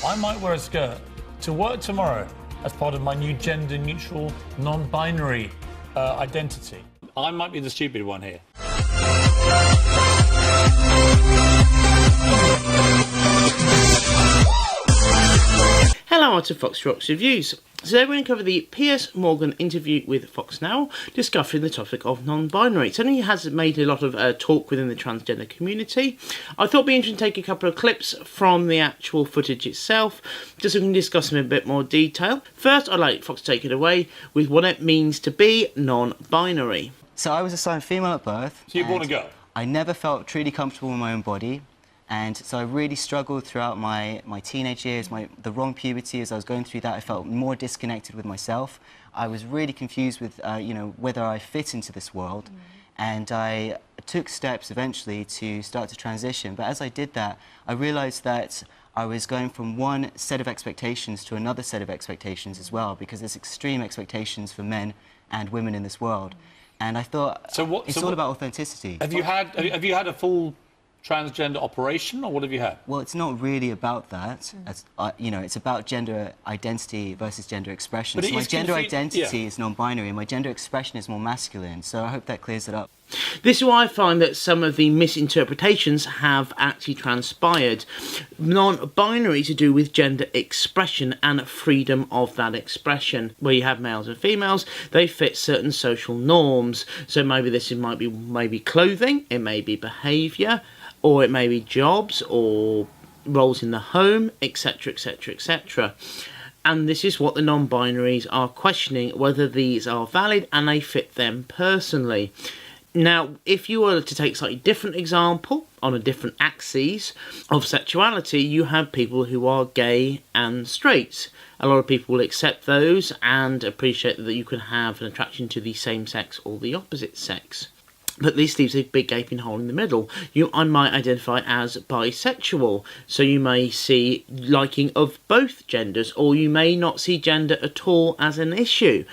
I might wear a skirt to work tomorrow as part of my new gender-neutral, non-binary identity. I might be the stupid one here. Hello, out of Fox Rocks Reviews. Today we're going to cover the Piers Morgan interview with Fox Now, discussing the topic of non-binary. It certainly has made a lot of talk within the transgender community. I thought it'd be interesting to take a couple of clips from the actual footage itself, just so we can discuss them in a bit more detail. First, I'd like Fox to take it away with what it means to be non-binary. So I was assigned female at birth. So you're born a girl? I never felt truly comfortable in my own body. And so I really struggled throughout my teenage years, the wrong puberty. As I was going through that, I felt more disconnected with myself. I was really confused with, whether I fit into this world. And I took steps eventually to start to transition. But as I did that, I realized that I was going from one set of expectations to another set of expectations as well, because there's extreme expectations for men and women in this worworld. And I thought, it's all about authenticity. Have you had a full transgender operation, or what have you had? Well, it's not really about that. It's about gender identity versus gender expression. So my gender identity is non-binary, and my gender expression is more masculine. So I hope that clears it up. This is why I find that some of the misinterpretations have actually transpired. Non-binary to do with gender expression and freedom of that expression. Where you have males and females, they fit certain social norms. So maybe this might be clothing, it may be behaviour, or it may be jobs or roles in the home, etc, etc, etc. And this is what the non-binaries are questioning, whether these are valid and they fit them personally. Now, if you were to take a slightly different example, on a different axis of sexuality, you have people who are gay and straight. A lot of people will accept those and appreciate that you can have an attraction to the same sex or the opposite sex. But this leaves a big gaping hole in the middle. I might identify as bisexual, so you may see liking of both genders, or you may not see gender at all as an issue.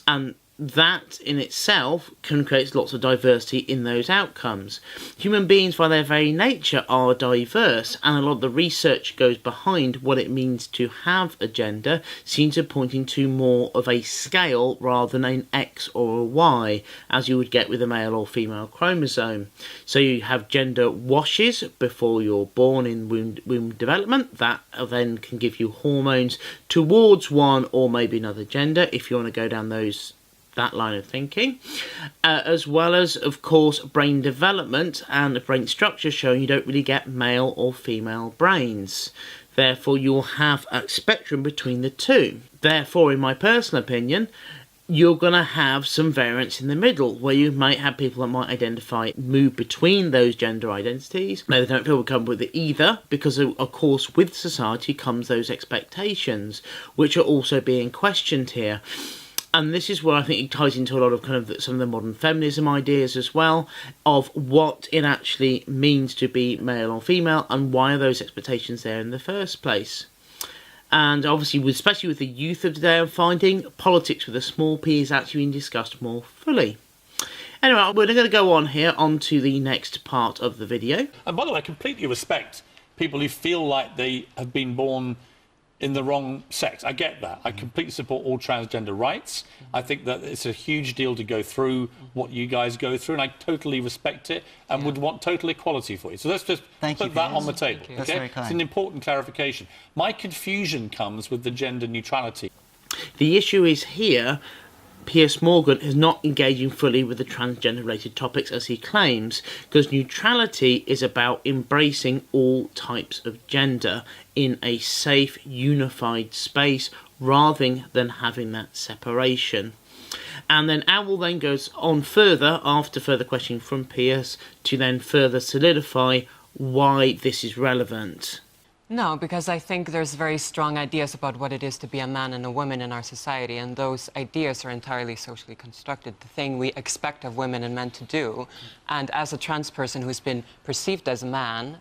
And that in itself can create lots of diversity in those outcomes. Human beings, by their very nature, are diverse, and a lot of the research goes behind what it means to have a gender, seems to pointing to more of a scale rather than an X or a Y, as you would get with a male or female chromosome. So you have gender washes before you're born in womb development, that then can give you hormones towards one or maybe another gender, if you want to go down that line of thinking, as well as, of course, brain development and brain structure showing you don't really get male or female brains. Therefore, you'll have a spectrum between the two. Therefore, in my personal opinion, you're going to have some variance in the middle, where you might have people that might move between those gender identities. Maybe they don't feel comfortable with it either, because of course with society comes those expectations, which are also being questioned here. And this is where I think it ties into a lot of some of the modern feminism ideas as well, of what it actually means to be male or female, and why are those expectations there in the first place. And obviously, especially with the youth of today, I'm finding politics with a small p is actually being discussed more fully. Anyway, we're going to go on here onto the next part of the video. And by the way, I completely respect people who feel like they have been born in the wrong sex. I get that. I completely support all transgender rights. I think that it's a huge deal to go through what you guys go through, and I totally respect it and would want total equality for you. So let's just put that on the table. Okay? That's very kind. It's an important clarification. My confusion comes with the gender neutrality. The issue is here, Piers Morgan is not engaging fully with the transgender-related topics as he claims, because neutrality is about embracing all types of gender in a safe, unified space, rather than having that separation. And then Owl then goes on further, after further questioning from Piers, to then further solidify why this is relevant. No, because I think there's very strong ideas about what it is to be a man and a woman in our society, and those ideas are entirely socially constructed, the thing we expect of women and men to do. And as a trans person who's been perceived as a man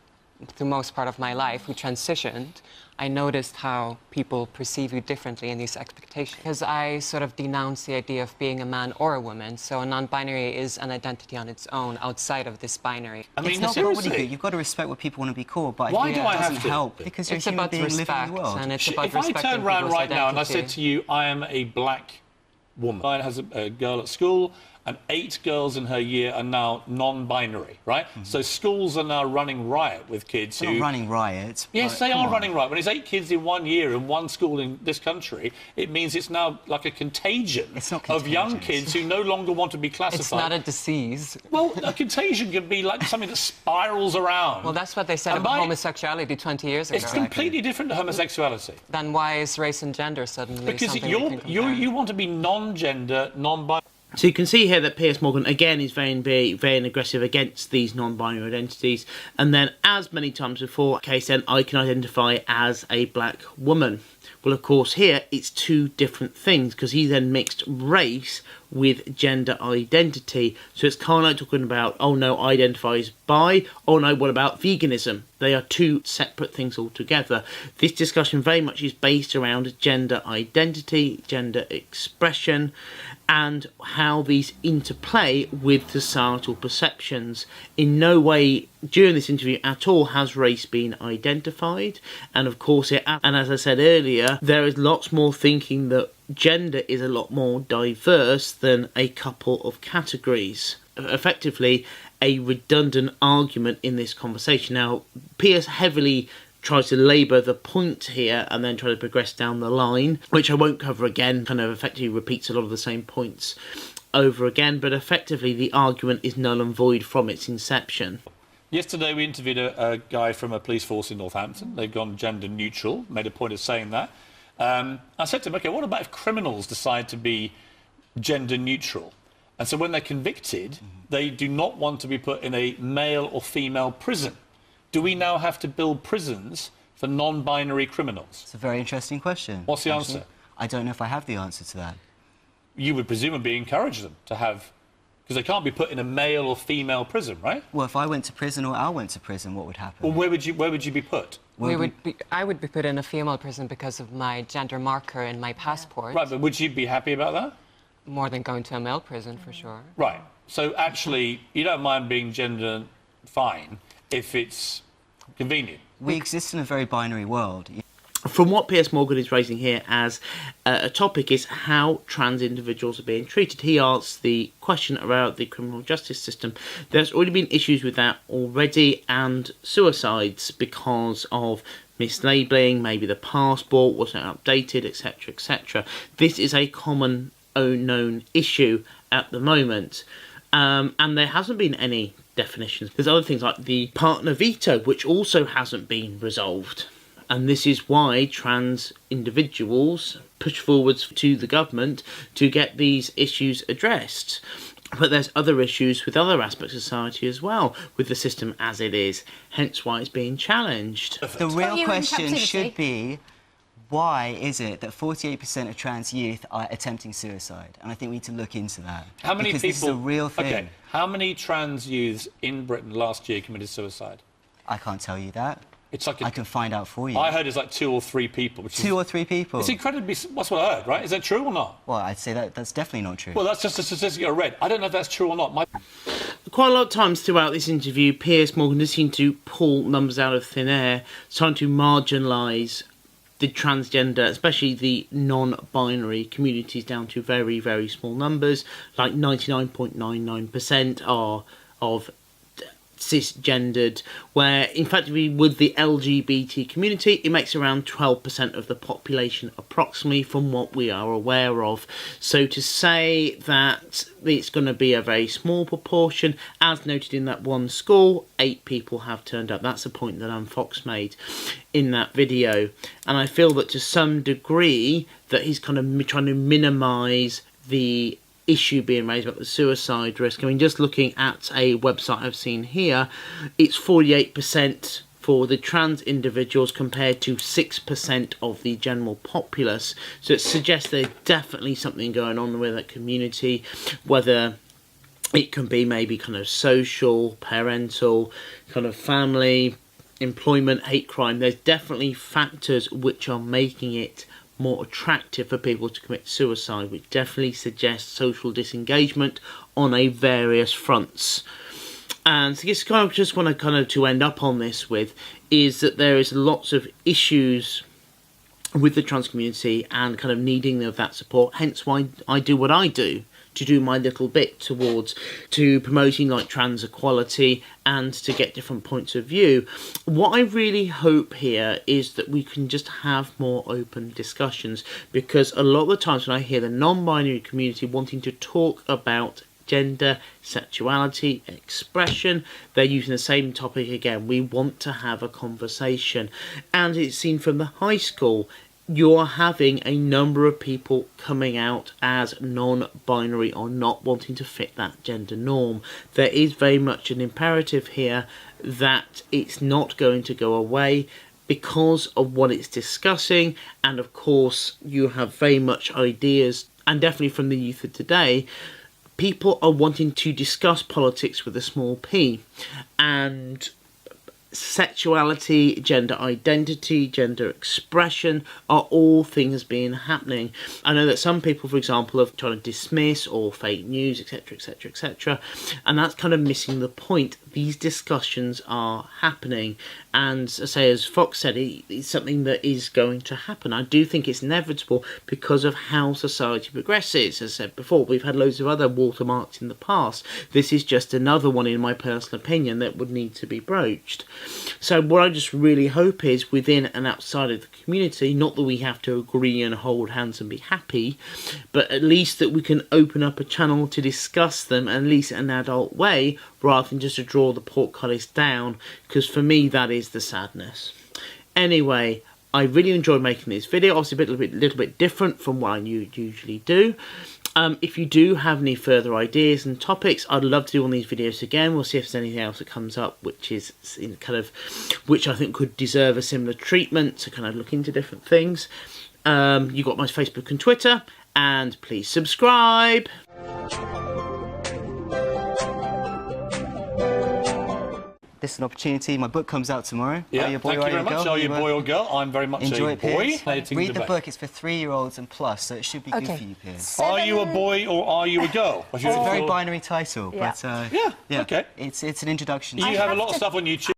through most part of my life, who transitioned, I noticed how people perceive you differently in these expectations. Because I sort of denounce the idea of being a man or a woman, so a non-binary is an identity on its own outside of this binary. I mean, It's not seriously. really good. You've got to respect what people want to be called, but Why I do think I it have doesn't to? help because you're a It's human about being living in respect, the world. and it's about If I respecting turned around people's right now and I identity. said to you, I am a black woman. I has a girl at school, and 8 girls in her year are now non-binary, right? So schools are now running riot with kids They're who... not running riots. Yes, but they come are on. running riot. When it's 8 kids in 1 year in one school in this country, it means it's now like a contagion It's not of young contagious. kids who no longer want to be classified. It's not a disease. Well, a contagion can be like something that spirals around. Well, that's what they said And about by- homosexuality 20 years ago. It's completely different to homosexuality. Then why is race and gender suddenly Because something we can compare? you want to be non-gender, non-binary. So you can see here that Piers Morgan again is very aggressive against these non-binary identities, and then, as many times before, case then I can identify as a black woman. Well, of course, here it's two different things because he then mixed race with gender identity. So it's kind of like talking about, oh no, I identify as bi. Oh no, what about veganism? They are two separate things altogether. This discussion very much is based around gender identity, gender expression, and how these interplay with societal perceptions. In no way during this interview at all has race been identified, and of course and as I said earlier, there is lots more thinking that gender is a lot more diverse than a couple of categories. Effectively a redundant argument in this conversation. Now, Piers heavily tries to labour the point here and then try to progress down the line, which I won't cover again, kind of effectively repeats a lot of the same points over again, but effectively the argument is null and void from its inception. Yesterday we interviewed a guy from a police force in Northampton. They've gone gender neutral, made a point of saying that. I said to him, OK, what about if criminals decide to be gender neutral? And so when they're convicted, they do not want to be put in a male or female prison. Do we now have to build prisons for non-binary criminals? It's a very interesting question. What's the actually. answer? I don't know if I have the answer to that. You would presumably encourage them to have... Because they can't be put in a male or female prison, right? Well, if I went to prison or Al went to prison, what would happen? Well, where would you be put? I would be put in a female prison because of my gender marker in my passport. Right, but would you be happy about that? More than going to a male prison, for sure. Right. So actually, you don't mind being gender fine if it's convenient. We exist in a very binary world. From what Piers Morgan is raising here as a topic is how trans individuals are being treated. He asks the question about the criminal justice system. There's already been issues with that already, and suicides because of mislabelling, maybe the passport wasn't updated, etc, etc. This is a common known issue at the moment, and there hasn't been any definitions. There's other things like the partner veto, which also hasn't been resolved. And this is why trans individuals push forwards to the government to get these issues addressed. But there's other issues with other aspects of society as well, with the system as it is, hence why it's being challenged. The real Human question captivity. should be, why is it that 48% of trans youth are attempting suicide? And I think we need to look into that. How many because people... this is a real thing. Okay, how many trans youths in Britain last year committed suicide? I can't tell you that. It's like I can find out for you. I heard it's like 2 or 3 people. Which 2 or 3 people. It's incredibly... That's what I heard, right? Is that true or not? Well, I'd say that's definitely not true. Well, that's just a statistic I read. I don't know if that's true or not. Quite a lot of times throughout this interview, Piers Morgan does seem to pull numbers out of thin air, trying to marginalise the transgender, especially the non-binary communities, down to very, very small numbers, like 99.99% are of cisgendered, where in fact with the LGBT community it makes around 12% of the population approximately, from what we are aware of. So to say that it's going to be a very small proportion, as noted in that one school, 8 people have turned up. That's a point that Fox made in that video, and I feel that to some degree that he's kind of trying to minimise the issue being raised about the suicide risk. I mean, just looking at a website I've seen here, it's 48% for the trans individuals compared to 6% of the general populace. So it suggests there's definitely something going on with that community, whether it can be maybe kind of social, parental, kind of family, employment, hate crime, there's definitely factors which are making it more attractive for people to commit suicide, which definitely suggests social disengagement on a various fronts. And so just want to end up on this with is that there is lots of issues with the trans community and kind of needing of that support, hence why I do what I do, to do my little bit towards to promoting like trans equality and to get different points of view. What I really hope here is that we can just have more open discussions, because a lot of the times when I hear the non-binary community wanting to talk about gender, sexuality, expression, they're using the same topic again. We want to have a conversation, and it's seen from the high school. You're having a number of people coming out as non-binary or not wanting to fit that gender norm. There is very much an imperative here that it's not going to go away because of what it's discussing, and of course you have very much ideas, and definitely from the youth of today, people are wanting to discuss politics with a small p, and sexuality, gender identity, gender expression are all things being happening. I know that some people, for example, are trying to dismiss or fake news, etc, etc, etc, and that's kind of missing the point. These discussions are happening, and as Fox said, it's something that is going to happen. I do think it's inevitable because of how society progresses. As I said before, we've had loads of other watermarks in the past. This is just another one, in my personal opinion, that would need to be broached. So what I just really hope is, within and outside of the community, not that we have to agree and hold hands and be happy, but at least that we can open up a channel to discuss them, at least in an adult way, rather than just to draw the portcullis down, because for me that is the sadness. Anyway, I really enjoyed making this video, obviously a little bit different from what I usually do. If you do have any further ideas and topics, I'd love to do on these videos again. We'll see if there's anything else that comes up which is which I think could deserve a similar treatment, to kind of look into different things. You've got my Facebook and Twitter, and please subscribe. This is an opportunity. My book comes out tomorrow. Yeah, Are you a boy, thank you very much. Are you a boy or girl? I'm very much Enjoy a it, boy. Piers. Read the book. It's for 3-year-olds and plus, so it should be good for you, Piers. Are you a boy or are you a girl? It's a very binary title, but yeah, yeah, okay. it's an introduction. You have a lot of stuff on YouTube.